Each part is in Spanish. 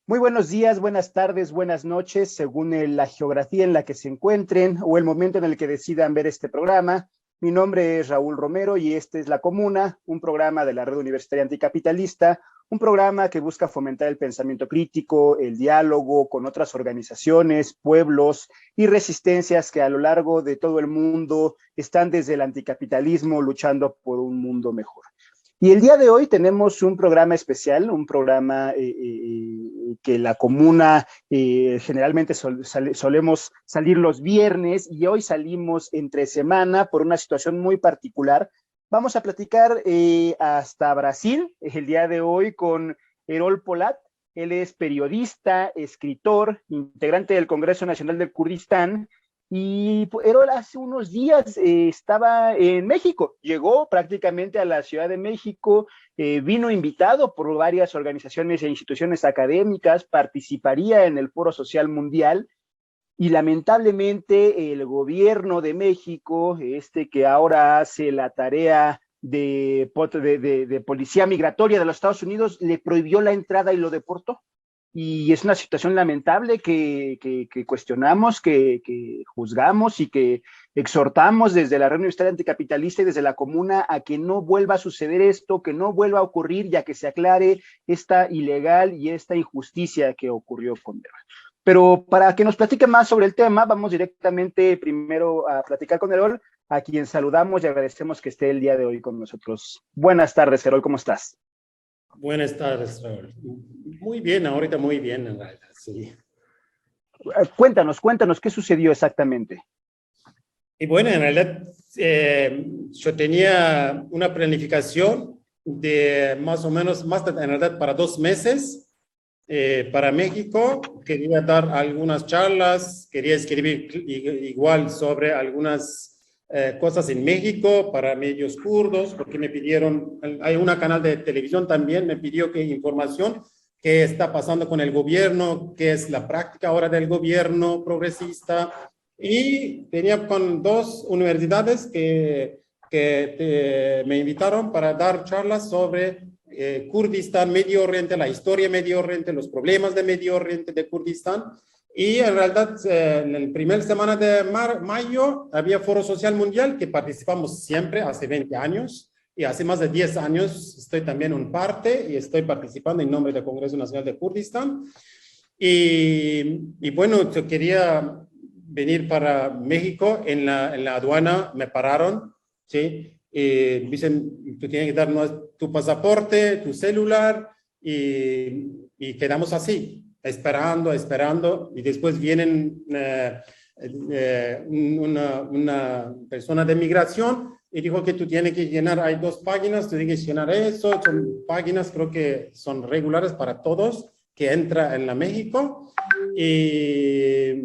Muy buenos días, buenas tardes, buenas noches, según la geografía en la que se encuentren o el momento en el que decidan ver este programa. Mi nombre es Raúl Romero y este es La Comuna, un programa de la Red Universitaria Anticapitalista, un programa que busca fomentar el pensamiento crítico, el diálogo con otras organizaciones, pueblos y resistencias que a lo largo de todo el mundo están desde el anticapitalismo luchando por un mundo mejor. Y el día de hoy tenemos un programa especial, un programa que la comuna generalmente solemos salir los viernes y hoy salimos entre semana por una situación muy particular. Vamos a platicar hasta Brasil el día de hoy con Erol Polat. Él es periodista, escritor, integrante del Congreso Nacional del Kurdistán. Y Erol hace unos días estaba en México, llegó prácticamente a la Ciudad de México, vino invitado por varias organizaciones e instituciones académicas, participaría en el Foro Social Mundial y lamentablemente el gobierno de México, que ahora hace la tarea de policía migratoria de los Estados Unidos, le prohibió la entrada y lo deportó. Y es una situación lamentable que cuestionamos, que juzgamos y que exhortamos desde la Red Universitaria Anticapitalista y desde la comuna a que no vuelva a suceder esto, que no vuelva a ocurrir y a que se aclare esta ilegal y esta injusticia que ocurrió con Erol. Pero para que nos platique más sobre el tema, vamos directamente primero a platicar con Erol, a quien saludamos y agradecemos que esté el día de hoy con nosotros. Buenas tardes, Erol, ¿cómo estás? Buenas tardes, Raúl. Muy bien, ahorita muy bien, en realidad, sí. Cuéntanos, qué sucedió exactamente. Y bueno, en realidad yo tenía una planificación de más o menos, en realidad para 2 meses para México. Quería dar algunas charlas, quería escribir igual sobre algunas cosas en México para medios kurdos, porque me pidieron, hay un canal de televisión también, me pidió que información, qué está pasando con el gobierno, qué es la práctica ahora del gobierno progresista. Y tenía con 2 universidades que me invitaron para dar charlas sobre Kurdistán, Medio Oriente, la historia de Medio Oriente, los problemas de Medio Oriente, de Kurdistán. Y en realidad, en la primera semana de mayo había Foro Social Mundial, que participamos siempre, hace 20 años. Y hace más de 10 años estoy también en parte y estoy participando en nombre del Congreso Nacional de Kurdistán. Y bueno, yo quería venir para México, en la aduana me pararon, ¿sí? Dicen, tú tienes que darnos tu pasaporte, tu celular, y quedamos así, esperando, y después vienen una persona de migración y dijo que tú tienes que llenar, hay 2 páginas, tú tienes que llenar eso, son páginas, creo que son regulares para todos que entra en la México, y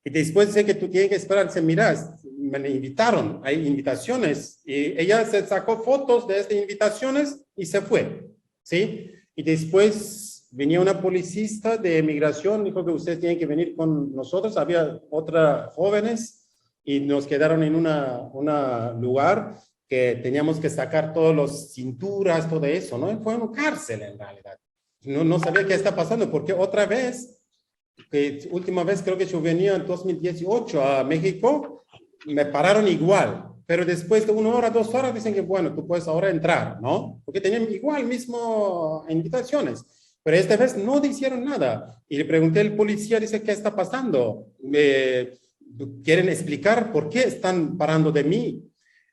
después sé que tú tienes que esperar. Mira, me invitaron, hay invitaciones, y ella se sacó fotos de estas invitaciones y se fue, ¿sí? Y después venía una policista de migración, dijo que ustedes tienen que venir con nosotros, había otras jóvenes, y nos quedaron en un lugar que teníamos que sacar todos los cinturas, todo eso, ¿no? Fue una cárcel en realidad. No sabía qué está pasando, porque otra vez, última vez creo que yo venía en 2018 a México, me pararon igual, pero después de 1 hora, 2 horas dicen que bueno, tú puedes ahora entrar, ¿no? Porque tenían igual mismo invitaciones, pero esta vez no hicieron nada. Y le pregunté al policía, dice, ¿qué está pasando? ¿Quieren explicar por qué están parando de mí?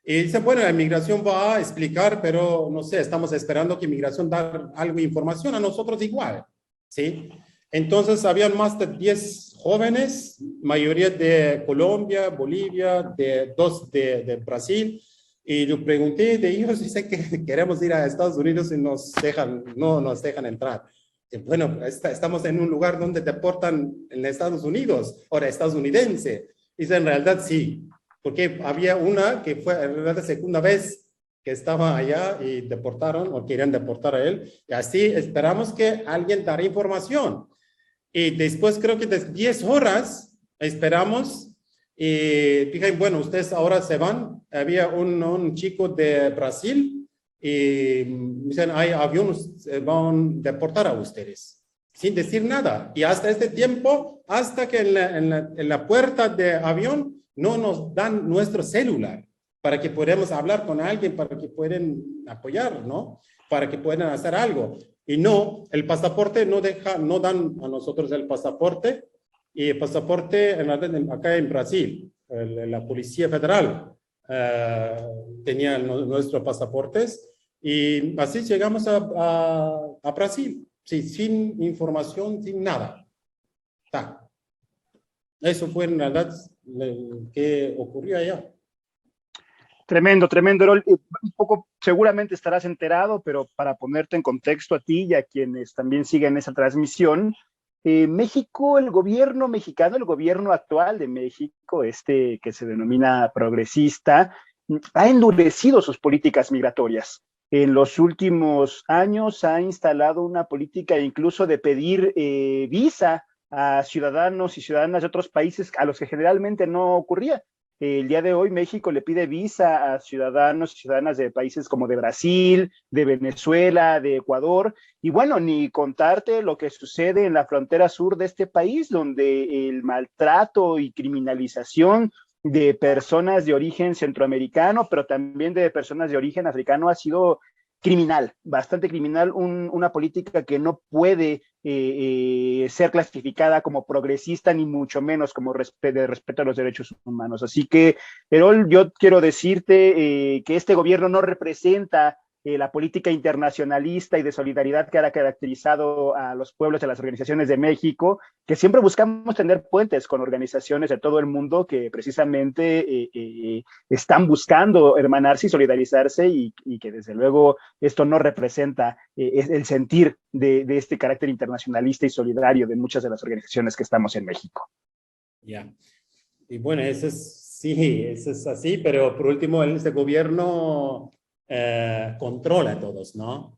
Y dice, bueno, la inmigración va a explicar, pero no sé, estamos esperando que inmigración da algo de información a nosotros igual, ¿sí? Entonces, habían más de 10 jóvenes, mayoría de Colombia, Bolivia, 2 de Brasil, Y yo pregunté de ellos, dice que queremos ir a Estados Unidos y no nos dejan entrar. Y bueno, estamos en un lugar donde deportan en Estados Unidos, ahora estadounidense. Dice, en realidad sí, porque había una que fue en realidad la segunda vez que estaba allá y deportaron o querían deportar a él. Y así esperamos que alguien dará información. Y después creo que de 10 horas esperamos y dijeron, bueno, ustedes ahora se van. Había un chico de Brasil y dicen, hay aviones, van a deportar a ustedes, sin decir nada. Y hasta este tiempo, hasta que en la puerta de avión no nos dan nuestro celular para que podamos hablar con alguien, para que puedan apoyar, ¿no? Para que puedan hacer algo. Y no, el pasaporte no dan a nosotros el pasaporte. Y el pasaporte, acá en Brasil, la Policía Federal tenía nuestros pasaportes y así llegamos a Brasil, sí, sin información, sin nada. Eso fue en realidad lo que ocurrió allá. Tremendo, tremendo, Erol. Un poco, seguramente estarás enterado, pero para ponerte en contexto a ti y a quienes también siguen esa transmisión, México, el gobierno mexicano, el gobierno actual de México, que se denomina progresista, ha endurecido sus políticas migratorias. En los últimos años ha instalado una política incluso de pedir visa a ciudadanos y ciudadanas de otros países a los que generalmente no ocurría. El día de hoy México le pide visa a ciudadanos y ciudadanas de países como de Brasil, de Venezuela, de Ecuador, y bueno, ni contarte lo que sucede en la frontera sur de este país, donde el maltrato y criminalización de personas de origen centroamericano, pero también de personas de origen africano ha sido criminal, bastante criminal, una política que no puede ser clasificada como progresista, ni mucho menos como de respeto a los derechos humanos. Así que, Erol, yo quiero decirte que este gobierno no representa la política internacionalista y de solidaridad que ha caracterizado a los pueblos y a las organizaciones de México, que siempre buscamos tener puentes con organizaciones de todo el mundo que precisamente están buscando hermanarse y solidarizarse y que desde luego esto no representa el sentir de este carácter internacionalista y solidario de muchas de las organizaciones que estamos en México. Ya. Y bueno, eso es así, pero por último, este gobierno controla a todos, ¿no?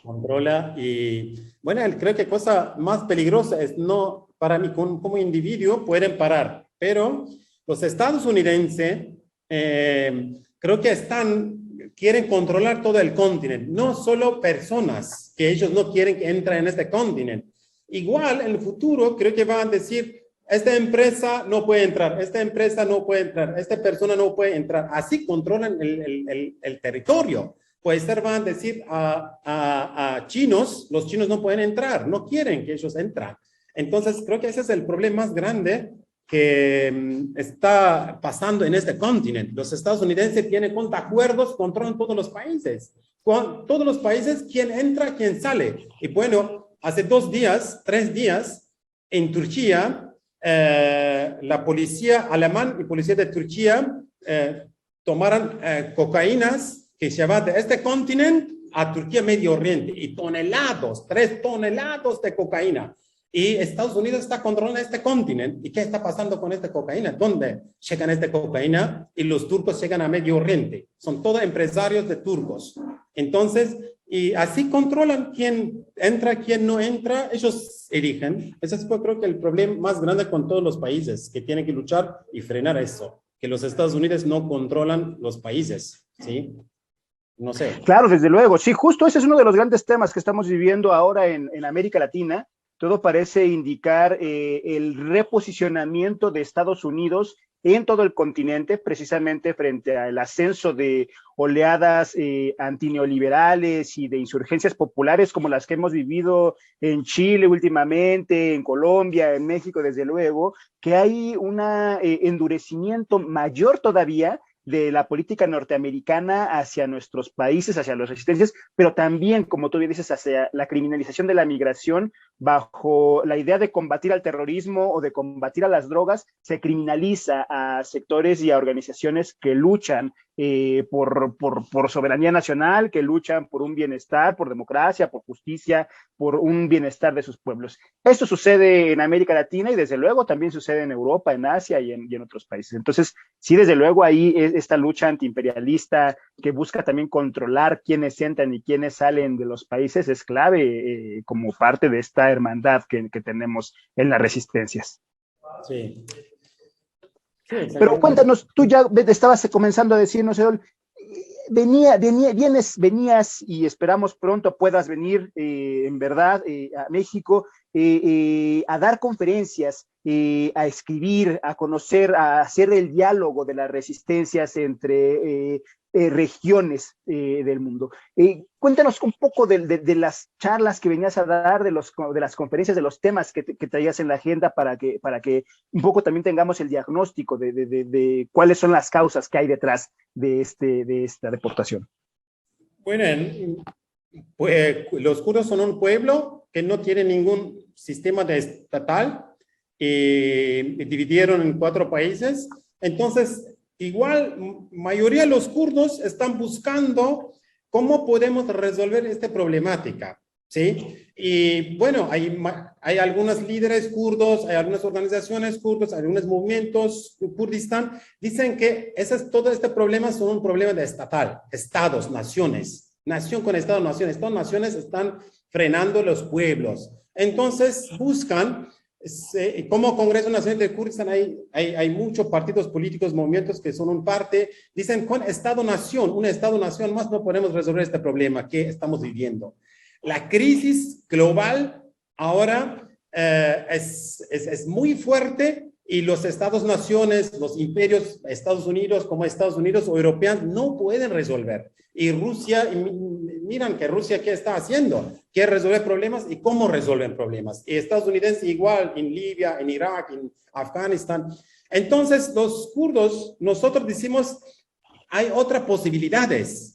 Controla y, bueno, creo que cosa más peligrosa es no, para mí como individuo pueden parar, pero los estadounidenses creo que quieren controlar todo el continente, no solo personas que ellos no quieren que entren en este continente. Igual en el futuro creo que van a decir, esta empresa no puede entrar, esta empresa no puede entrar, esta persona no puede entrar. Así controlan el territorio. Puede ser, van a decir a chinos, los chinos no pueden entrar, no quieren que ellos entren. Entonces, creo que ese es el problema más grande que está pasando en este continente. Los estadounidenses tienen acuerdos, controlan todos los países. Todos los países, quién entra, quién sale. Y bueno, hace 3 días, en Turquía, la policía alemana y policía de Turquía tomaron cocaínas que se va de este continente a Turquía, Medio Oriente, y 3 toneladas de cocaína. Y Estados Unidos está controlando este continente. ¿Y qué está pasando con esta cocaína? ¿Dónde llegan esta cocaína? Y los turcos llegan a Medio Oriente. Son todos empresarios de turcos. Entonces, y así controlan quién entra, quién no entra. Ellos eligen. Ese es, creo que el problema más grande con todos los países, que tienen que luchar y frenar eso. Que los Estados Unidos no controlan los países, ¿sí? No sé. Claro, desde luego. Sí, justo ese es uno de los grandes temas que estamos viviendo ahora en América Latina. Todo parece indicar el reposicionamiento de Estados Unidos en todo el continente, precisamente frente al ascenso de oleadas antineoliberales y de insurgencias populares como las que hemos vivido en Chile últimamente, en Colombia, en México, desde luego, que hay un endurecimiento mayor todavía de la política norteamericana hacia nuestros países, hacia las resistencias, pero también, como tú bien dices, hacia la criminalización de la migración bajo la idea de combatir al terrorismo o de combatir a las drogas, se criminaliza a sectores y a organizaciones que luchan por soberanía nacional, que luchan por un bienestar, por democracia, por justicia, por un bienestar de sus pueblos. Esto sucede en América Latina y desde luego también sucede en Europa, en Asia y en otros países. Entonces, sí, desde luego ahí esta lucha antiimperialista que busca también controlar quiénes entran y quiénes salen de los países es clave como parte de esta hermandad que tenemos en las resistencias. Sí. Sí, pero cuéntanos, tú ya estabas comenzando a decirnos, Eol, venías y esperamos pronto puedas venir en verdad a México a dar conferencias, a escribir, a conocer, a hacer el diálogo de las resistencias entre regiones del mundo. Cuéntanos un poco de las charlas que venías a dar, de las conferencias, de los temas que traías en la agenda para que un poco también tengamos el diagnóstico de cuáles son las causas que hay detrás de esta deportación. Bueno, pues, los kurdos son un pueblo que no tiene ningún sistema estatal, dividieron en 4 países, entonces igual mayoría de los kurdos están buscando cómo podemos resolver esta problemática, ¿sí? Y bueno, hay algunos líderes kurdos, hay algunas organizaciones kurdos, hay algunos movimientos Kurdistán, dicen que todo este problema son un problema de estatal, estados, naciones, nación con estado, naciones, todas naciones están frenando los pueblos. Entonces buscan, como Congreso Nacional de Kurdistán hay muchos partidos políticos, movimientos que son un parte, dicen con estado-nación, un estado-nación más no podemos resolver este problema que estamos viviendo. La crisis global ahora es muy fuerte y los estados-naciones, los imperios, Estados Unidos como Estados Unidos o europeos no pueden resolver. Y Rusia, miran que Rusia qué está haciendo, quiere resolver problemas y cómo resuelven problemas. Y Estados Unidos igual en Libia, en Irak, en Afganistán. Entonces los kurdos, nosotros decimos, hay otras posibilidades.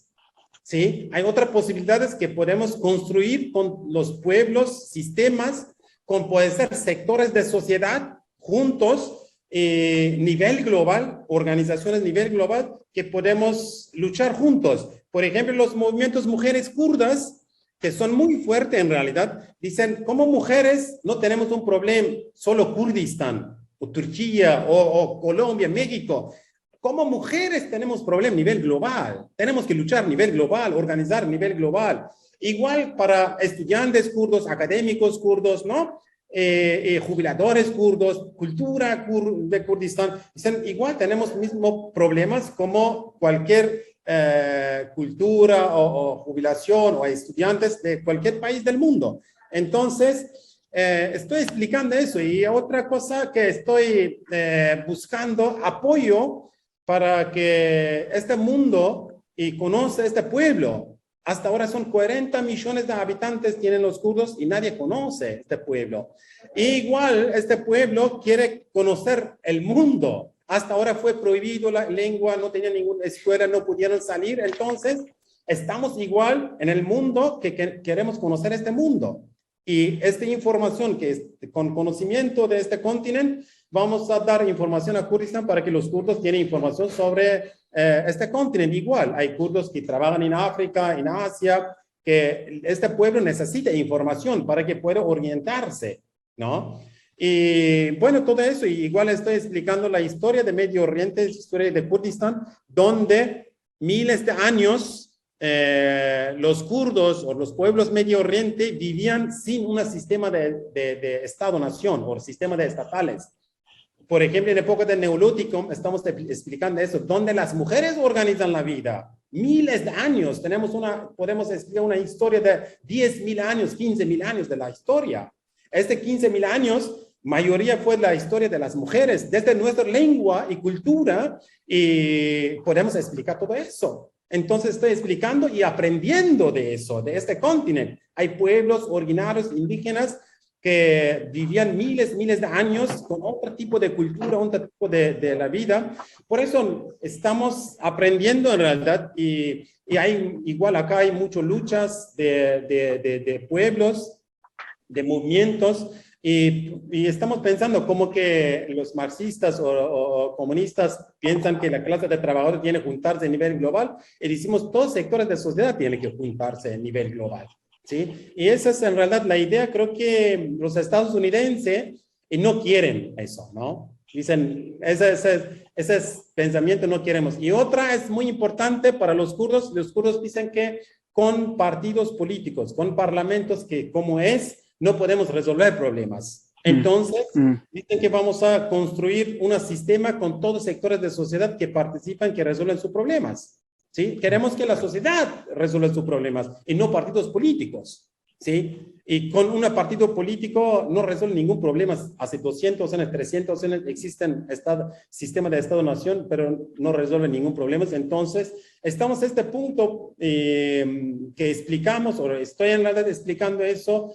¿Sí? Hay otras posibilidades que podemos construir con los pueblos, sistemas, con puede ser sectores de sociedad juntos, nivel global, organizaciones a nivel global, que podemos luchar juntos. Por ejemplo, los movimientos mujeres kurdas, que son muy fuertes en realidad, dicen, como mujeres no tenemos un problema solo Kurdistán, o Turquía, o Colombia, México. Como mujeres tenemos problema a nivel global, tenemos que luchar a nivel global, organizar a nivel global. Igual para estudiantes kurdos, académicos kurdos, ¿no? Jubiladores kurdos, cultura de Kurdistán. Dicen, igual tenemos mismos problemas como cualquier cultura o jubilación o estudiantes de cualquier país del mundo. Entonces, estoy explicando eso. Y otra cosa que estoy buscando apoyo para que este mundo y conoce este pueblo. Hasta ahora son 40 millones de habitantes tienen los kurdos y nadie conoce este pueblo. Y igual este pueblo quiere conocer el mundo. Hasta ahora fue prohibido la lengua, no tenía ninguna escuela, no pudieron salir. Entonces, estamos igual en el mundo que queremos conocer este mundo. Y esta información que es con conocimiento de este continente, vamos a dar información a Kurdistán para que los kurdos tienen información sobre este continente. Igual, hay kurdos que trabajan en África, en Asia, que este pueblo necesita información para que pueda orientarse, ¿no? Y bueno, todo eso, y igual estoy explicando la historia de Medio Oriente, la historia de Kurdistán, donde miles de años los kurdos o los pueblos Medio Oriente vivían sin un sistema de Estado-nación o sistema de estatales. Por ejemplo, en la época del Neolítico, estamos explicando eso, donde las mujeres organizan la vida. Miles de años, podemos explicar una historia de 10.000 años, 15.000 años de la historia. 15.000 años, mayoría fue la historia de las mujeres, desde nuestra lengua y cultura, y podemos explicar todo eso. Entonces estoy explicando y aprendiendo de eso, de este continente. Hay pueblos originarios indígenas que vivían miles de años con otro tipo de cultura, otro tipo de la vida. Por eso estamos aprendiendo en realidad y igual acá hay muchas luchas de pueblos, de movimientos. Y estamos pensando como que los marxistas o comunistas piensan que la clase de trabajadores tiene que juntarse a nivel global, y decimos todos sectores de sociedad tienen que juntarse a nivel global, ¿sí? Y esa es en realidad la idea. Creo que los estadounidenses no quieren eso, ¿no? Dicen, ese pensamiento no queremos. Y otra es muy importante para los kurdos dicen que con partidos políticos, con parlamentos que como no podemos resolver problemas. Entonces, dicen que vamos a construir un sistema con todos sectores de sociedad que participan, que resuelven sus problemas, ¿sí? Queremos que la sociedad resuelva sus problemas y no partidos políticos, ¿sí? Y con un partido político no resuelve ningún problema. Hace 200 años, 300 años existen sistemas de Estado-Nación, pero no resuelven ningún problema. Entonces, estamos a este punto que explicamos, o estoy en realidad explicando eso.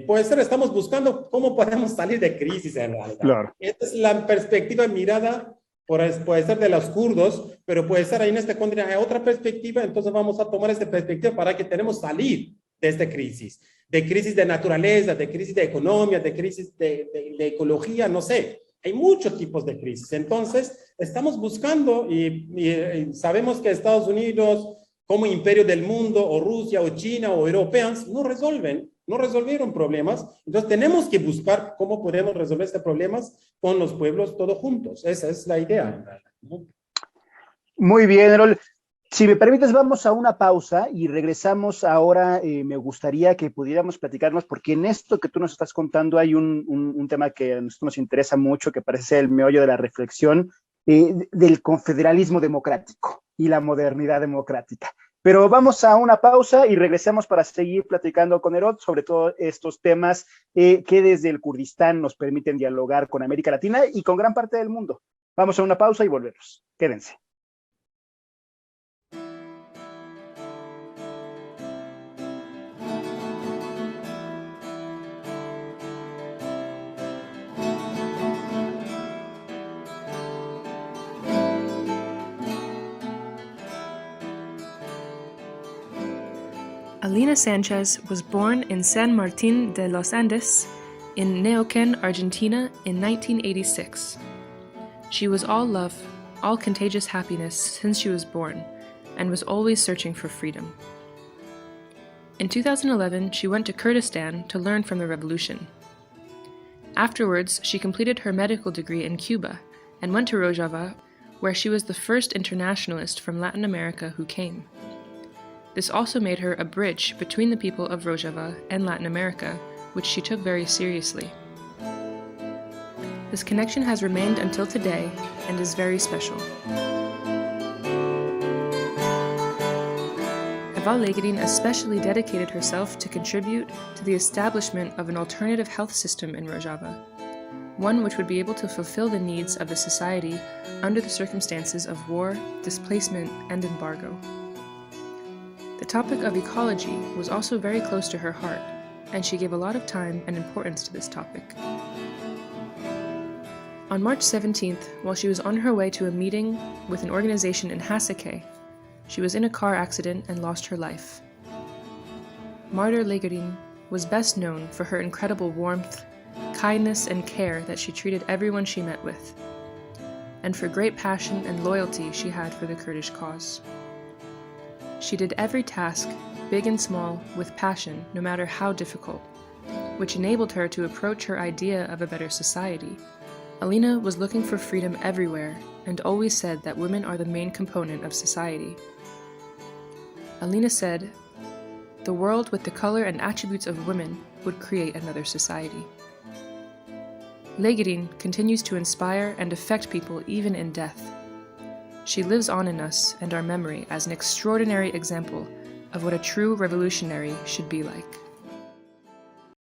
Puede ser, estamos buscando cómo podemos salir de crisis en realidad. Claro. Esta es la perspectiva mirada, puede ser de los kurdos, pero puede ser ahí en este continente hay otra perspectiva. Entonces vamos a tomar esta perspectiva para que tenemos salir de esta crisis de naturaleza, de crisis de economía, de crisis de ecología, no sé. Hay muchos tipos de crisis. Entonces, estamos buscando y sabemos que Estados Unidos, como imperio del mundo, o Rusia, o China, o europeos, no resolvieron problemas. Entonces, tenemos que buscar cómo podemos resolver estos problemas con los pueblos todos juntos. Esa es la idea, ¿no? Muy bien, Erol. Si me permites, vamos a una pausa y regresamos ahora. Me gustaría que pudiéramos platicarnos, porque en esto que tú nos estás contando hay un tema que a nosotros nos interesa mucho, que parece ser el meollo de la reflexión, del confederalismo democrático y la modernidad democrática. Pero vamos a una pausa y regresamos para seguir platicando con Erol sobre todos estos temas que desde el Kurdistán nos permiten dialogar con América Latina y con gran parte del mundo. Vamos a una pausa y volvemos. Quédense. Alina Sanchez was born in San Martín de los Andes in Neuquén, Argentina in 1986. She was all love, all contagious happiness since she was born, and was always searching for freedom. In 2011, she went to Kurdistan to learn from the revolution. Afterwards, she completed her medical degree in Cuba and went to Rojava, where she was the first internationalist from Latin America who came. This also made her a bridge between the people of Rojava and Latin America, which she took very seriously. This connection has remained until today and is very special. Heval Legerin especially dedicated herself to contribute to the establishment of an alternative health system in Rojava, one which would be able to fulfill the needs of the society under the circumstances of war, displacement, and embargo. The topic of ecology was also very close to her heart, and she gave a lot of time and importance to this topic. On March 17th, while she was on her way to a meeting with an organization in Hasake, she was in a car accident and lost her life. Martyr Legerin was best known for her incredible warmth, kindness, and care that she treated everyone she met with, and for great passion and loyalty she had for the Kurdish cause. She did every task, big and small, with passion, no matter how difficult, which enabled her to approach her idea of a better society. Alina was looking for freedom everywhere and always said that women are the main component of society. Alina said, "The world with the color and attributes of women would create another society." Legerin continues to inspire and affect people even in death. She lives on in us and our memory as an extraordinary example of what a true revolutionary should be like.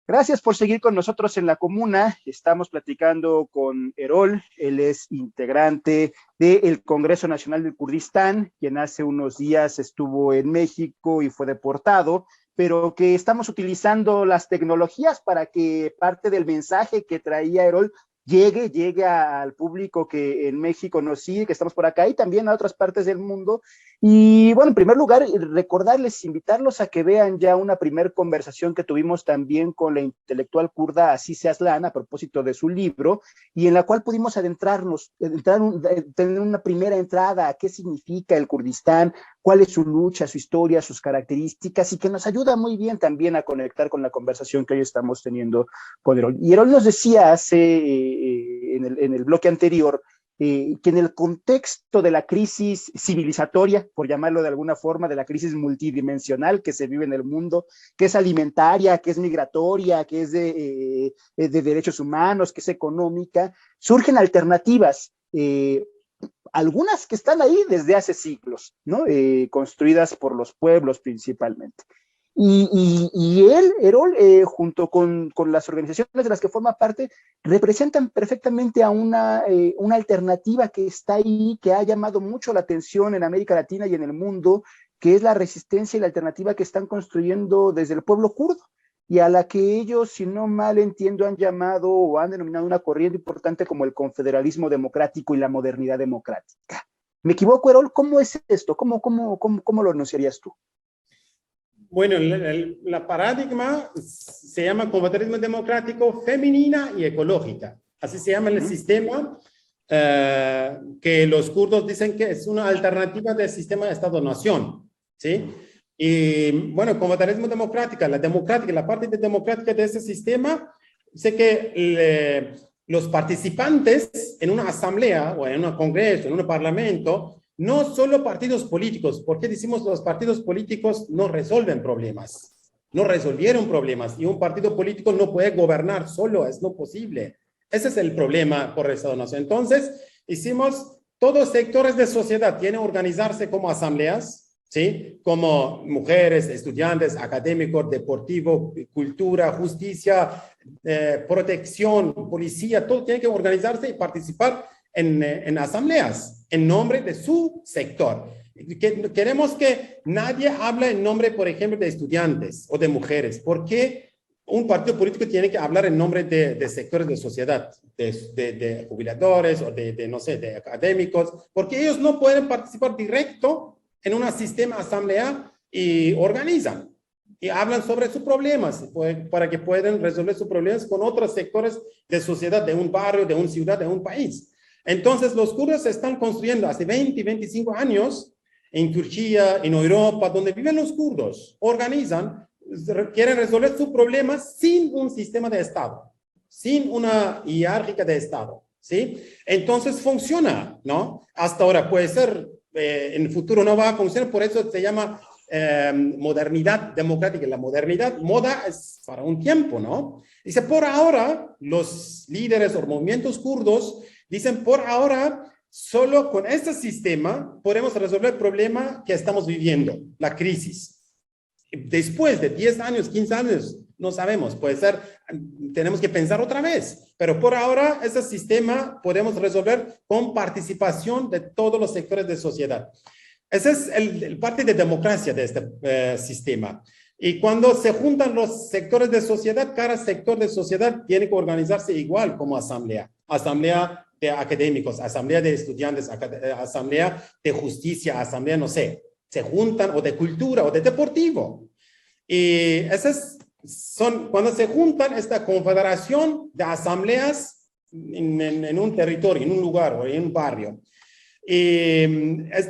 Gracias por seguir con nosotros en La Comuna. Estamos platicando con Erol. Él es integrante del Congreso Nacional del Kurdistán, quien hace unos días estuvo en México y fue deportado, pero que estamos utilizando las tecnologías para que parte del mensaje que traía Erol llegue al público que en México nos sigue, que estamos por acá y también a otras partes del mundo. Y bueno, en primer lugar, recordarles, invitarlos a que vean ya una primer conversación que tuvimos también con la intelectual kurda Azize Aslan a propósito de su libro, y en la cual pudimos adentrarnos, tener una primera entrada a qué significa el Kurdistán, cuál es su lucha, su historia, sus características, y que nos ayuda muy bien también a conectar con la conversación que hoy estamos teniendo con Erol. Y Erol nos decía en el bloque anterior que en el contexto de la crisis civilizatoria, por llamarlo de alguna forma, de la crisis multidimensional que se vive en el mundo, que es alimentaria, que es migratoria, que es de derechos humanos, que es económica, surgen alternativas, algunas que están ahí desde hace siglos, ¿no? Construidas por los pueblos principalmente. Y Erol, junto con las organizaciones de las que forma parte, representan perfectamente a una alternativa que está ahí, que ha llamado mucho la atención en América Latina y en el mundo, que es la resistencia y la alternativa que están construyendo desde el pueblo kurdo, y a la que ellos, si no mal entiendo, han llamado o han denominado una corriente importante como el confederalismo democrático y la modernidad democrática. ¿Me equivoco, Erol? ¿Cómo es esto? ¿Cómo lo anunciarías tú? Bueno, la paradigma se llama confederalismo democrático femenina y ecológica. Así se llama el sistema que los kurdos dicen que es una alternativa del sistema de Estado-Nación, ¿sí? Y bueno, confederalismo democrática, la parte de democrática de ese sistema, sé que los participantes en una asamblea o en un congreso, en un parlamento, no solo partidos políticos. ¿Por qué decimos los partidos políticos no resuelven problemas? No resolvieron problemas y un partido político no puede gobernar solo, es no posible. Ese es el problema por el Estado-Nación. Entonces, hicimos, todos sectores de sociedad tienen que organizarse como asambleas, ¿sí? Como mujeres, estudiantes, académicos, deportivo, cultura, justicia, protección, policía, todo tiene que organizarse y participar en asambleas en nombre de su sector. Queremos que nadie hable en nombre, por ejemplo, de estudiantes o de mujeres, porque un partido político tiene que hablar en nombre de sectores de sociedad, de jubiladores o no sé, de académicos, porque ellos no pueden participar directo en un sistema asamblea y organizan y hablan sobre sus problemas para que puedan resolver sus problemas con otros sectores de sociedad, de un barrio, de una ciudad, de un país. Entonces, los kurdos se están construyendo hace 20, 25 años en Turquía, en Europa, donde viven los kurdos, organizan, quieren resolver sus problemas sin un sistema de Estado, sin una jerárquica de Estado, ¿sí? Entonces, funciona, ¿no? Hasta ahora puede ser, en el futuro no va a funcionar, por eso se llama modernidad democrática. La modernidad, moda es para un tiempo, ¿no? Dice, por ahora, los líderes o movimientos kurdos dicen, por ahora, solo con este sistema podemos resolver el problema que estamos viviendo, la crisis. Después de 10 años, 15 años, no sabemos, puede ser, tenemos que pensar otra vez. Pero por ahora, ese sistema podemos resolver con participación de todos los sectores de sociedad. Esa es el parte de democracia de este sistema. Y cuando se juntan los sectores de sociedad, cada sector de sociedad tiene que organizarse igual como asamblea. Asamblea de académicos, asamblea de estudiantes, asamblea de justicia, asamblea, no sé, se juntan, o de cultura, o de deportivo. Y esas son, cuando se juntan, esta confederación de asambleas en un territorio, en un lugar o en un barrio. Y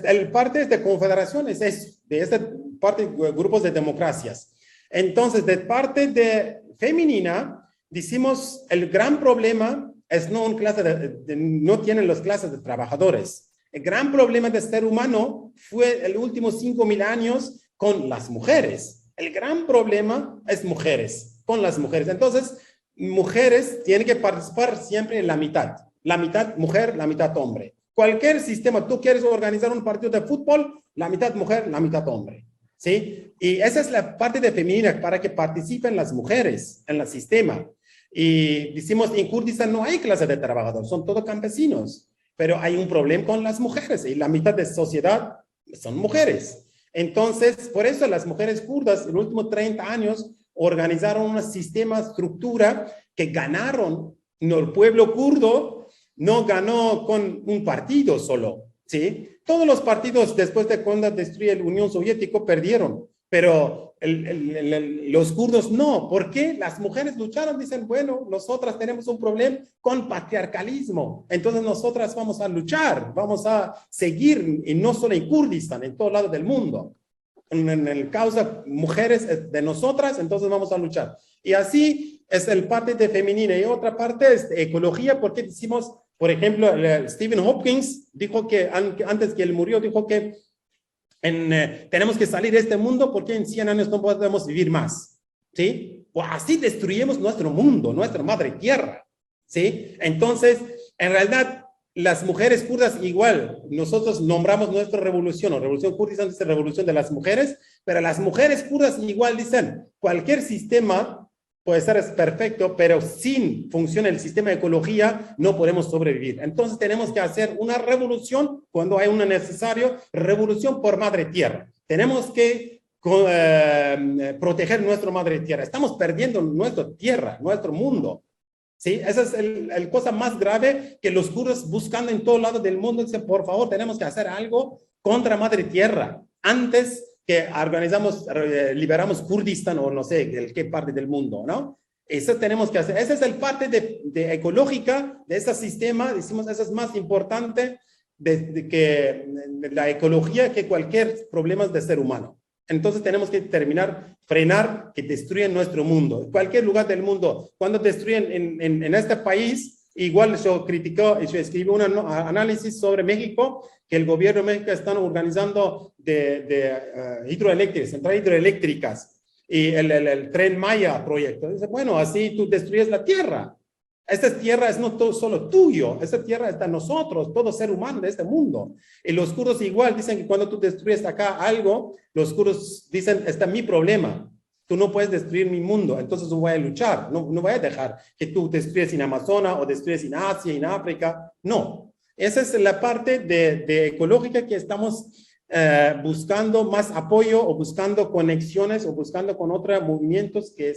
el parte de confederación es eso, de esta parte de grupos de democracias. Entonces, de parte de femenina, decimos, el gran problema es no no tienen las clases de trabajadores. El gran problema del ser humano fue el último 5.000 años con las mujeres. El gran problema es mujeres, con las mujeres. Entonces, mujeres tienen que participar siempre en la mitad mujer, la mitad hombre. Cualquier sistema, tú quieres organizar un partido de fútbol, la mitad mujer, la mitad hombre, ¿sí? Y esa es la parte de femenina para que participen las mujeres en el sistema. Y decimos, en Kurdistán no hay clase de trabajadores, son todos campesinos, pero hay un problema con las mujeres y la mitad de sociedad son mujeres. Entonces, por eso las mujeres kurdas en los últimos 30 años organizaron un sistema, estructura que ganaron No, el pueblo kurdo no ganó con un partido solo, ¿sí? Todos los partidos después de cuando destruye la Unión Soviética perdieron, pero los kurdos no. ¿Por qué? Las mujeres lucharon, dicen, bueno, nosotras tenemos un problema con patriarcalismo, entonces nosotras vamos a luchar, vamos a seguir, y no solo en Kurdistán, en todo lado del mundo. En el causa mujeres de nosotras, entonces vamos a luchar. Y así es el parte de femenina. Y otra parte es de ecología, porque decimos, por ejemplo, Stephen Hopkins dijo que antes que él murió, dijo que tenemos que salir de este mundo porque en 100 años no podemos vivir más, ¿sí? O así destruimos nuestro mundo, nuestra madre tierra, ¿sí? Entonces, en realidad, las mujeres kurdas igual, nosotros nombramos nuestra revolución, o revolución kurdista es la revolución de las mujeres, pero las mujeres kurdas igual dicen, cualquier sistema puede ser perfecto, pero sin funciona el sistema de ecología, no podemos sobrevivir. Entonces tenemos que hacer una revolución cuando hay una necesaria revolución por madre tierra. Tenemos que proteger nuestra madre tierra. Estamos perdiendo nuestra tierra, nuestro mundo. ¿Sí? Esa es la cosa más grave que los kurdos buscando en todo lado del mundo. Dicen, por favor, tenemos que hacer algo contra madre tierra. Antes que liberamos Kurdistán o no sé, de qué parte del mundo, ¿no? Eso tenemos que hacer. Esa es el parte de ecológica de este sistema. Decimos, eso es más importante que la ecología que cualquier problema de ser humano. Entonces tenemos que frenar que destruyen nuestro mundo. En cualquier lugar del mundo, cuando destruyen en este país, igual yo escribí un análisis sobre México, que el gobierno de México está organizando hidroeléctricas, centrales hidroeléctricas, y el Tren Maya proyecto. Dice, bueno, así tú destruyes la tierra. Esta tierra es no solo tuyo, esta tierra es de nosotros, todo ser humano de este mundo. Y los kurdos igual dicen que cuando tú destruyes acá algo, los kurdos dicen, este es mi problema. Tú no puedes destruir mi mundo, entonces no voy a luchar, no voy a dejar que tú destruyes en Amazonas o destruyes en Asia, en África. No, esa es la parte de ecológica que estamos buscando más apoyo o buscando conexiones o buscando con otros movimientos que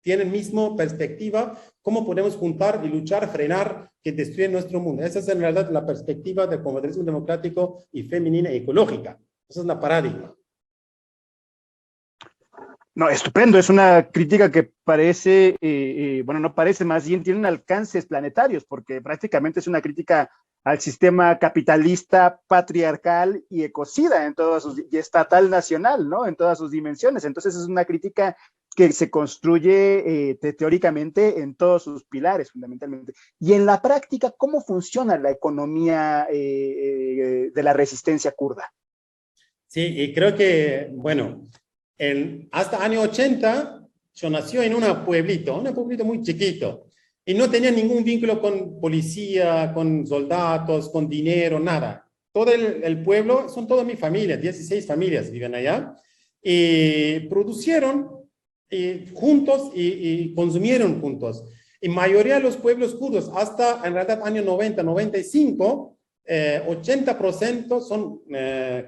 tienen misma perspectiva, cómo podemos juntar y luchar, frenar que destruyen nuestro mundo. Esa es en realidad la perspectiva del conservadurismo democrático y femenina y ecológica. Esa es la paradigma. No, estupendo. Es una crítica que parece, bueno, no parece, más bien tiene alcances planetarios, porque prácticamente es una crítica al sistema capitalista, patriarcal y ecocida y estatal nacional, ¿no? En todas sus dimensiones. Entonces es una crítica que se construye teóricamente en todos sus pilares, fundamentalmente. Y en la práctica, ¿cómo funciona la economía de la resistencia kurda? Sí, y creo que, bueno, hasta años 80, yo nací en un pueblito muy chiquito, y no tenía ningún vínculo con policía, con soldados, con dinero, nada. Todo el pueblo, son toda mi familia, 16 familias viven allá, y producieron juntos y consumieron juntos. Y mayoría de los pueblos kurdos, hasta en realidad año 90, 95, 80% son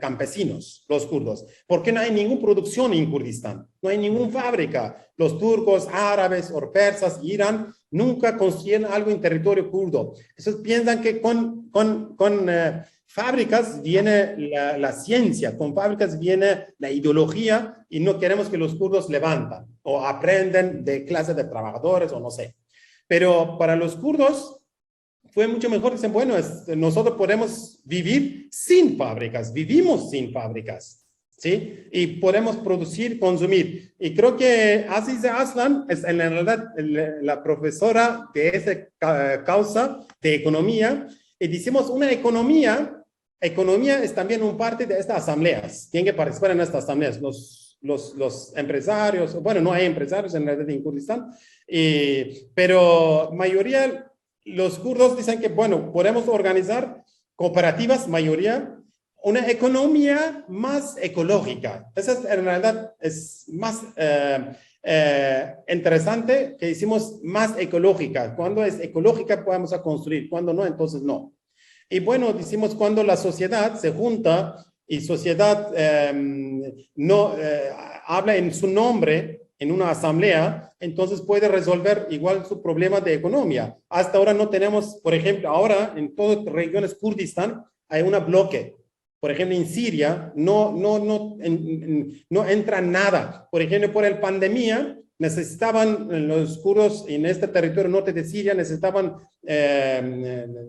campesinos, los kurdos, porque no hay ninguna producción en Kurdistán, no hay ninguna fábrica. Los turcos, árabes o persas, Irán, nunca construyeron algo en territorio kurdo. Entonces piensan que con fábricas viene la ciencia, con fábricas viene la ideología, y no queremos que los kurdos levantan o aprenden de clases de trabajadores o no sé. Pero para los kurdos fue mucho mejor. Dicen, bueno, nosotros podemos vivir sin fábricas, vivimos sin fábricas, ¿sí? Y podemos producir, consumir. Y creo que Azize Aslan es en realidad la profesora de esa causa de economía. Y decimos, una economía es también un parte de estas asambleas. Tienen que participar en estas asambleas. Los empresarios, bueno, no hay empresarios en realidad en Kurdistán, pero mayoría, los kurdos dicen que, bueno, podemos organizar cooperativas, mayoría, una economía más ecológica. Esa en realidad es más interesante, que hicimos más ecológica. Cuando es ecológica podemos construir, cuando no, entonces no. Y bueno, decimos cuando la sociedad se junta y sociedad habla en su nombre, en una asamblea, entonces puede resolver igual su problema de economía. Hasta ahora no tenemos, por ejemplo, ahora en todas las regiones Kurdistán hay un bloque. Por ejemplo, en Siria no entra nada. Por ejemplo, por la pandemia, necesitaban los kurdos en este territorio norte de Siria, necesitaban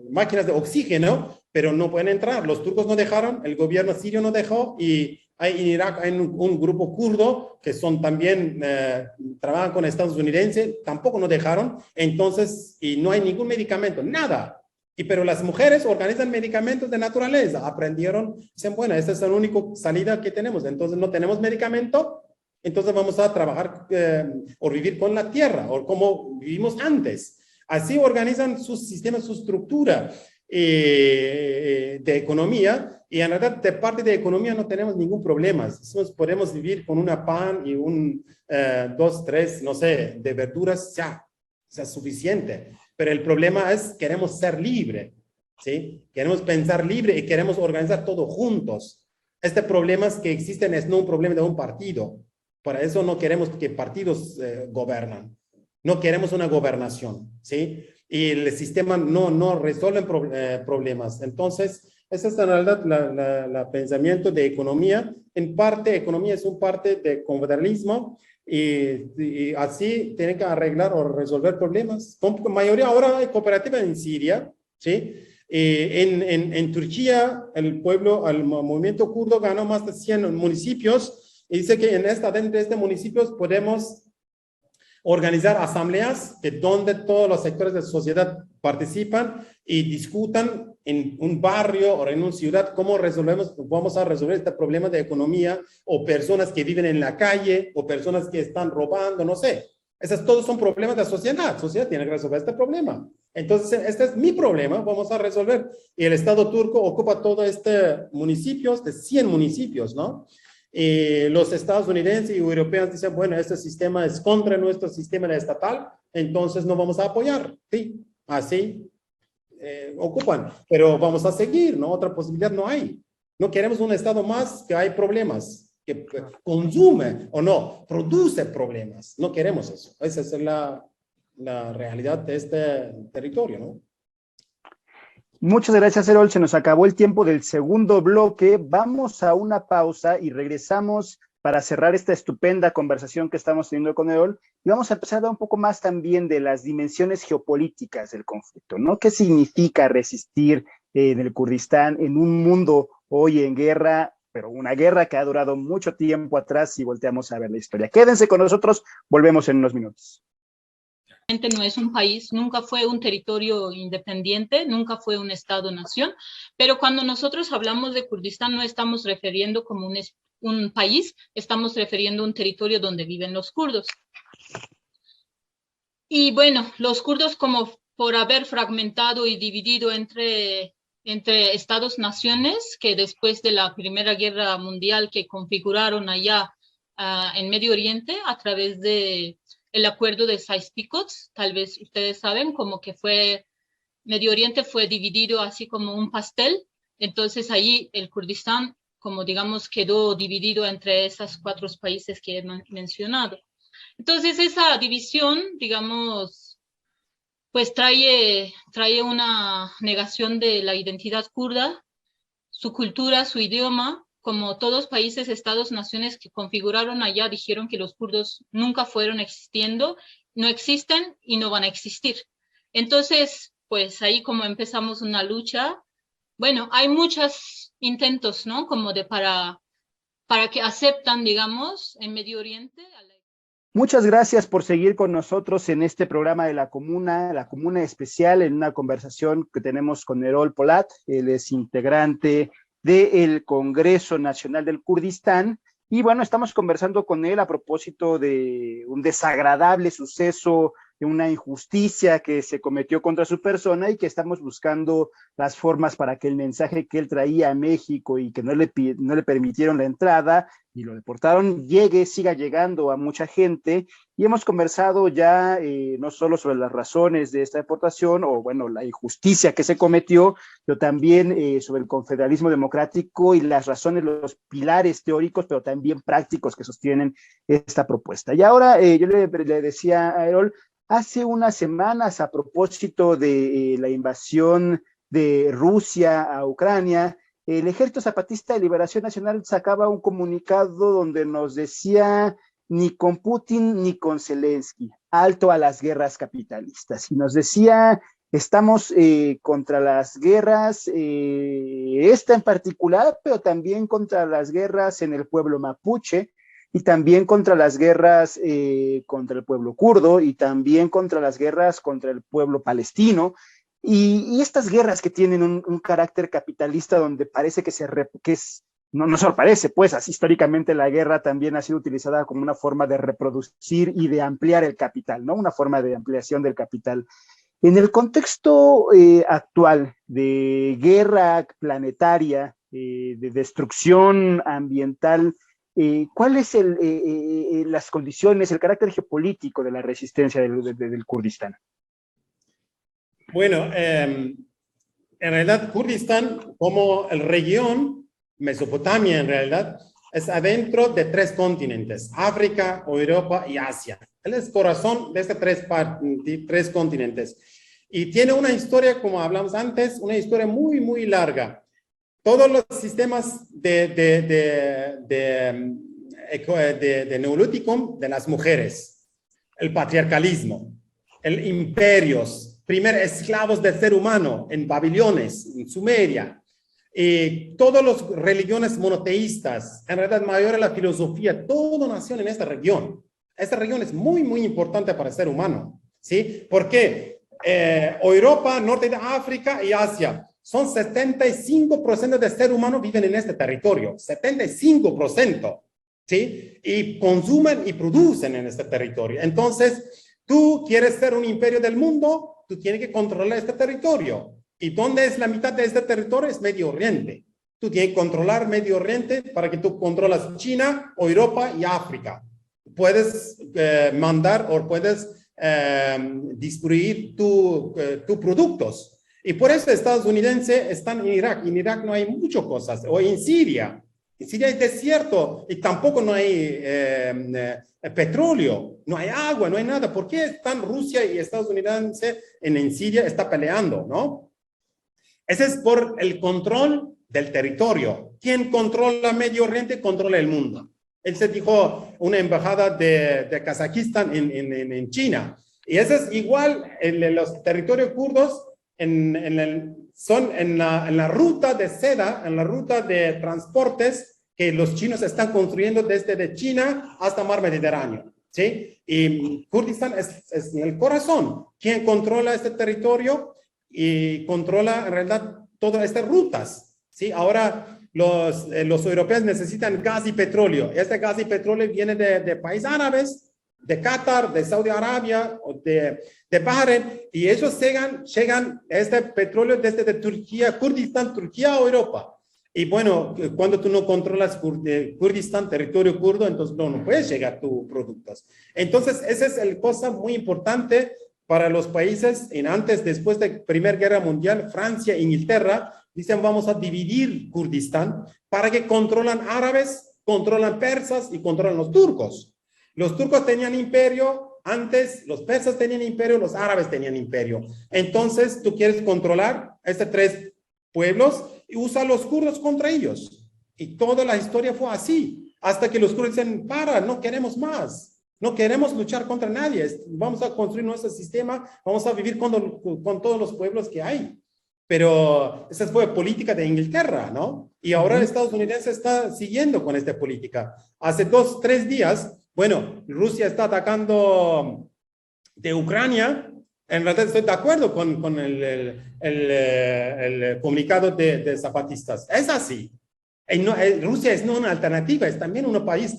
máquinas de oxígeno, pero no pueden entrar. Los turcos no dejaron, el gobierno sirio no dejó, y en Irak hay un grupo kurdo que son también, trabajan con estadounidenses, tampoco nos dejaron. Entonces, y no hay ningún medicamento, nada. Pero las mujeres organizan medicamentos de naturaleza, aprendieron, dicen, bueno, esta es la única salida que tenemos, entonces no tenemos medicamento, entonces vamos a trabajar o vivir con la tierra, o como vivimos antes. Así organizan sus sistemas, su estructura de economía, y en realidad de parte de economía no tenemos ningún problema. Entonces, podemos vivir con una pan y dos, tres, no sé, de verduras, ya, es suficiente. Pero el problema es, queremos ser libres, ¿sí? Queremos pensar libre y queremos organizar todo juntos. Este problema es que existen, es no un problema de un partido. Para eso no queremos que partidos gobernan. No queremos una gobernación, ¿sí? Y el sistema no resuelve problemas. Entonces, ese es en realidad el pensamiento de economía. En parte, economía es un parte de confederalismo, y así tienen que arreglar o resolver problemas. Con mayoría ahora hay cooperativas en Siria, ¿sí? En Turquía, el movimiento kurdo ganó más de 100 municipios, y dice que dentro de estos municipios podemos organizar asambleas donde todos los sectores de la sociedad participan y discutan en un barrio o en una ciudad cómo vamos a resolver este problema de economía, o personas que viven en la calle, o personas que están robando, no sé. Esos todos son problemas de la sociedad. La sociedad tiene que resolver este problema. Entonces, este es mi problema, vamos a resolver. Y el Estado turco ocupa todos estos municipios, de 100 municipios, ¿no? Los estadounidenses y europeos dicen, bueno, este sistema es contra nuestro sistema estatal, entonces no vamos a apoyar. Sí, así ocupan, pero vamos a seguir, ¿no? Otra posibilidad no hay. No queremos un Estado más que hay problemas, que consume o no, produce problemas. No queremos eso. Esa es la realidad de este territorio, ¿no? Muchas gracias, Erol. Se nos acabó el tiempo del segundo bloque. Vamos a una pausa y regresamos para cerrar esta estupenda conversación que estamos teniendo con Erol. Y vamos a empezar a hablar un poco más también de las dimensiones geopolíticas del conflicto, ¿no? ¿Qué significa resistir en el Kurdistán, en un mundo hoy en guerra, pero una guerra que ha durado mucho tiempo atrás si volteamos a ver la historia? Quédense con nosotros, volvemos en unos minutos. No es un país, nunca fue un territorio independiente, nunca fue un Estado-nación, pero cuando nosotros hablamos de Kurdistán no estamos refiriendo como un país, estamos refiriendo a un territorio donde viven los kurdos. Y bueno, los kurdos, como por haber fragmentado y dividido entre Estados-naciones, que después de la Primera Guerra Mundial que configuraron allá en Medio Oriente a través de el acuerdo de Sykes-Picot, tal vez ustedes saben, como que Medio Oriente fue dividido así como un pastel, entonces ahí el Kurdistán, como digamos, quedó dividido entre esos 4 países que he mencionado. Entonces esa división, digamos, pues trae una negación de la identidad kurda, su cultura, su idioma. Como todos países, estados, naciones que configuraron allá, dijeron que los kurdos nunca fueron existiendo, no existen y no van a existir. Entonces, pues ahí como empezamos una lucha. Bueno, hay muchos intentos, ¿no? Como para que aceptan, digamos, en Medio Oriente. Muchas gracias por seguir con nosotros en este programa de la Comuna Especial, en una conversación que tenemos con Erol Polat. Él es integrante del Congreso Nacional del Kurdistán, y bueno, estamos conversando con él a propósito de un desagradable suceso de una injusticia que se cometió contra su persona y que estamos buscando las formas para que el mensaje que él traía a México y que no le permitieron la entrada y lo deportaron, siga llegando a mucha gente. Y hemos conversado ya no solo sobre las razones de esta deportación o, bueno, la injusticia que se cometió, pero también sobre el confederalismo democrático y las razones, los pilares teóricos, pero también prácticos que sostienen esta propuesta. Y ahora yo le decía a Erol, hace unas semanas, a propósito de la invasión de Rusia a Ucrania, el Ejército Zapatista de Liberación Nacional sacaba un comunicado donde nos decía: ni con Putin ni con Zelensky, alto a las guerras capitalistas. Y nos decía: estamos contra las guerras, esta en particular, pero también contra las guerras en el pueblo mapuche, y también contra las guerras contra el pueblo kurdo, y también contra las guerras contra el pueblo palestino, y estas guerras que tienen un carácter capitalista donde parece que no solo parece, pues así históricamente la guerra también ha sido utilizada como una forma de reproducir y de ampliar el capital, ¿no? Una forma de ampliación del capital. En el contexto actual de guerra planetaria, de destrucción ambiental, ¿cuáles las condiciones, el carácter geopolítico de la resistencia del Kurdistán? Bueno, en realidad Kurdistán como el región, Mesopotamia en realidad, es adentro de 3 continentes, África, Europa y Asia. Él es corazón de estos 3 continentes. Y tiene una historia, como hablamos antes, una historia muy, muy larga. Todos los sistemas de Neolítico de las mujeres, el patriarcalismo, el imperios, primer esclavos del ser humano en Babilones, en Sumeria, todas las religiones monoteístas, en realidad mayor a la filosofía, todo nació en esta región. Esta región es muy, muy importante para el ser humano, ¿sí? Porque Europa, norte de África y Asia, son 75% del ser humano viven en este territorio, 75%, ¿sí? Y consumen y producen en este territorio. Entonces, tú quieres ser un imperio del mundo, tú tienes que controlar este territorio. ¿Y dónde es la mitad de este territorio? Es Medio Oriente. Tú tienes que controlar Medio Oriente para que tú controlas China, Europa y África. Puedes mandar o puedes distribuir tus productos. Y por eso estadounidenses están en Irak. En Irak no hay muchas cosas. O en Siria. En Siria hay desierto y tampoco no hay petróleo, no hay agua, no hay nada. ¿Por qué están Rusia y Estados Unidos en Siria está peleando, no? Ese es por el control del territorio. ¿Quién controla Medio Oriente? Controla el mundo. Él se dijo una embajada de Kazajistán en China. Y eso es igual en los territorios kurdos, son en la ruta de seda, en la ruta de transportes que los chinos están construyendo desde de China hasta Mar Mediterráneo, ¿sí? Y Kurdistán es en el corazón. ¿Quién controla este territorio? Y controla en realidad todas estas rutas, ¿sí? Ahora los europeos necesitan gas y petróleo. Este gas y petróleo viene de países árabes, de Qatar, de Saudi Arabia, o de Bahrein, y ellos llegan a este petróleo desde Turquía, Kurdistán, Turquía o Europa. Y bueno, cuando tú no controlas Kurdistán, territorio kurdo, entonces no puedes llegar tus productos. Entonces, esa es la cosa muy importante para los países después de la Primera Guerra Mundial, Francia e Inglaterra, dicen vamos a dividir Kurdistán para que controlan árabes, controlan persas y controlan los turcos. Los turcos tenían imperio antes, los persas tenían imperio, los árabes tenían imperio. Entonces, tú quieres controlar estos 3 pueblos y usa a los kurdos contra ellos. Y toda la historia fue así, hasta que los kurdos dicen, no queremos más. No queremos luchar contra nadie. Vamos a construir nuestro sistema, vamos a vivir con todos los pueblos que hay. Pero esa fue política de Inglaterra, ¿no? Y ahora Estados Unidos está siguiendo con esta política. Hace 2-3 días, bueno, Rusia está atacando de Ucrania. En realidad estoy de acuerdo con el comunicado de zapatistas. Es así. Rusia es no una alternativa, es también un país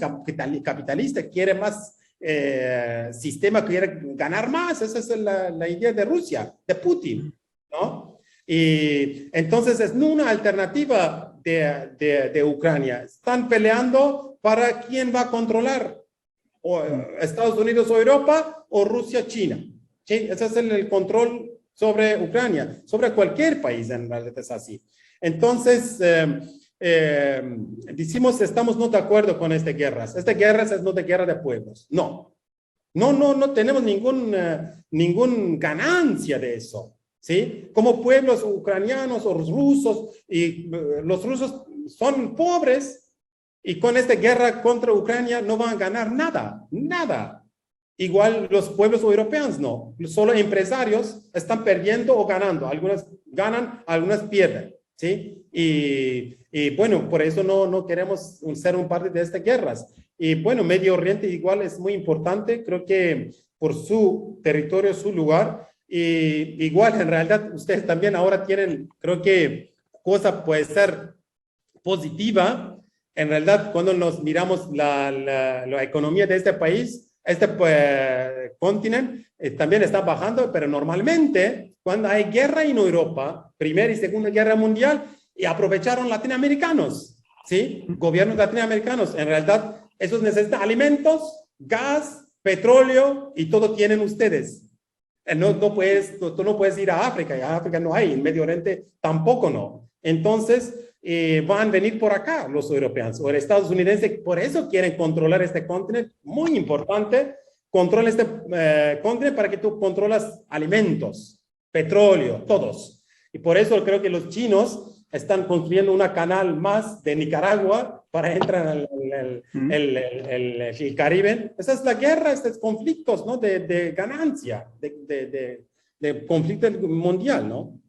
capitalista, quiere más sistema quiere ganar más. Esa es la idea de Rusia, de Putin, ¿no? Y entonces es una alternativa de Ucrania. Están peleando para quién va a controlar, o Estados Unidos o Europa, o Rusia, China. ¿Sí? Ese es el control sobre Ucrania, sobre cualquier país en realidad es así. Entonces, decimos, estamos no de acuerdo con estas guerras. Esta guerra es no de guerra de pueblos. No tenemos ningún ganancia de eso. ¿Sí? Como pueblos ucranianos o rusos, y los rusos son pobres, y con esta guerra contra Ucrania no van a ganar nada. Igual los pueblos europeos no, solo empresarios están perdiendo o ganando, algunas ganan, algunas pierden, ¿sí? Y bueno, por eso no queremos ser un parte de estas guerras. Y bueno, Medio Oriente igual es muy importante, creo que por su territorio, su lugar, y igual en realidad ustedes también ahora tienen, creo que cosa puede ser positiva, en realidad cuando nos miramos la economía de este país, este continente también está bajando, pero normalmente cuando hay guerra en Europa, Primera y Segunda Guerra Mundial, y aprovecharon latinoamericanos, ¿sí? Gobiernos latinoamericanos, en realidad esos necesitan alimentos, gas, petróleo, y todo tienen ustedes. Tú no puedes ir a África, y a África no hay, en Medio Oriente tampoco no. Entonces, van a venir por acá los europeos o el estadounidense, por eso quieren controlar este continente, muy importante, controla este continente para que tú controlas alimentos, petróleo, todos. Y por eso creo que los chinos están construyendo una canal más de Nicaragua para entrar en el Caribe. Esa es la guerra, estos conflictos, ¿no? De ganancia, de conflicto mundial, ¿no?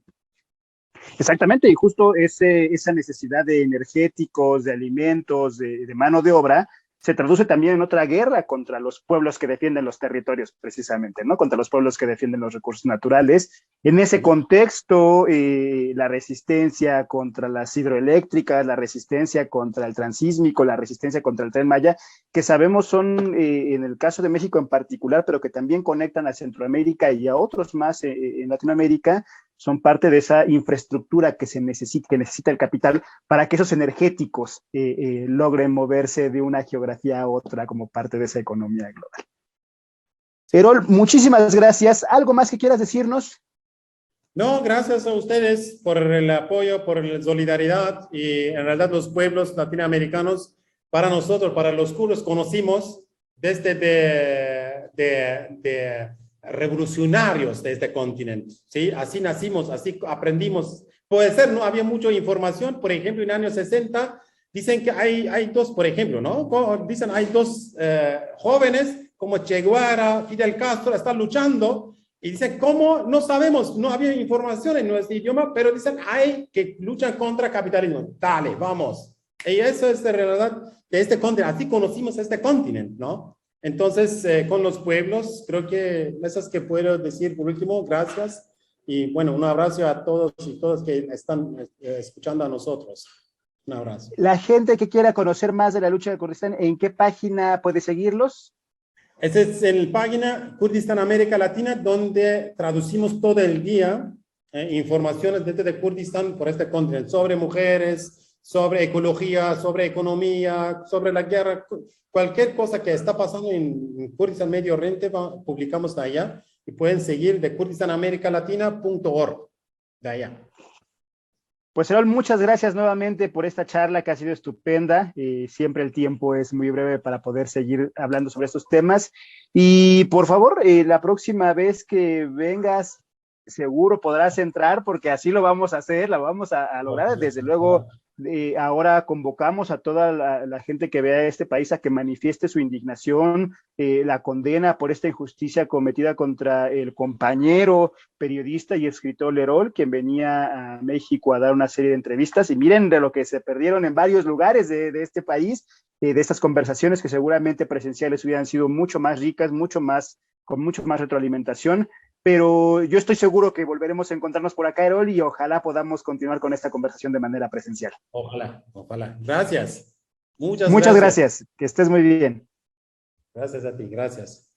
Exactamente, y justo esa necesidad de energéticos, de alimentos, de mano de obra, se traduce también en otra guerra contra los pueblos que defienden los territorios, precisamente, ¿no? Contra los pueblos que defienden los recursos naturales. En ese contexto, la resistencia contra las hidroeléctricas, la resistencia contra el transísmico, la resistencia contra el Tren Maya, que sabemos son, en el caso de México en particular, pero que también conectan a Centroamérica y a otros más en Latinoamérica, son parte de esa infraestructura que necesita el capital para que esos energéticos logren moverse de una geografía a otra como parte de esa economía global. Erol, muchísimas gracias. ¿Algo más que quieras decirnos? No, gracias a ustedes por el apoyo, por la solidaridad, y en realidad los pueblos latinoamericanos, para nosotros, para los kurdos, conocimos desde revolucionarios de este continente, ¿sí? Así nacimos, así aprendimos. Puede ser, no había mucha información, por ejemplo, en los años 60, dicen que hay dos, por ejemplo, ¿no? Dicen hay dos jóvenes como Che Guevara, Fidel Castro, están luchando, y dicen, ¿cómo? No sabemos, no había información en nuestro idioma, pero dicen, hay que luchan contra capitalismo. Dale, vamos. Y eso es la realidad de este continente, así conocimos este continente, ¿no? Entonces, con los pueblos, creo que esas que puedo decir por último, gracias. Y bueno, un abrazo a todos y todas que están escuchando a nosotros. Un abrazo. La gente que quiera conocer más de la lucha de Kurdistán, ¿en qué página puede seguirlos? Esta es la página Kurdistán América Latina, donde traducimos todo el día informaciones dentro de Kurdistán por este continente, sobre mujeres, sobre ecología, sobre economía, sobre la guerra, cualquier cosa que está pasando en Kurdistán Medio Oriente, publicamos de allá, y pueden seguir de kurdistanamerica.org, de allá. Pues, Erol, muchas gracias nuevamente por esta charla que ha sido estupenda. Siempre el tiempo es muy breve para poder seguir hablando sobre estos temas. Y por favor, la próxima vez que vengas, seguro podrás entrar, porque así lo vamos a hacer, la vamos a lograr. Desde luego, ahora convocamos a toda la gente que vea este país a que manifieste su indignación, la condena por esta injusticia cometida contra el compañero periodista y escritor Erol, quien venía a México a dar una serie de entrevistas, y miren de lo que se perdieron en varios lugares de este país, de estas conversaciones que seguramente presenciales hubieran sido mucho más ricas, con mucho más retroalimentación. Pero yo estoy seguro que volveremos a encontrarnos por acá, Erol, y ojalá podamos continuar con esta conversación de manera presencial. Ojalá, ojalá. Gracias. Muchas gracias. Que estés muy bien. Gracias a ti, gracias.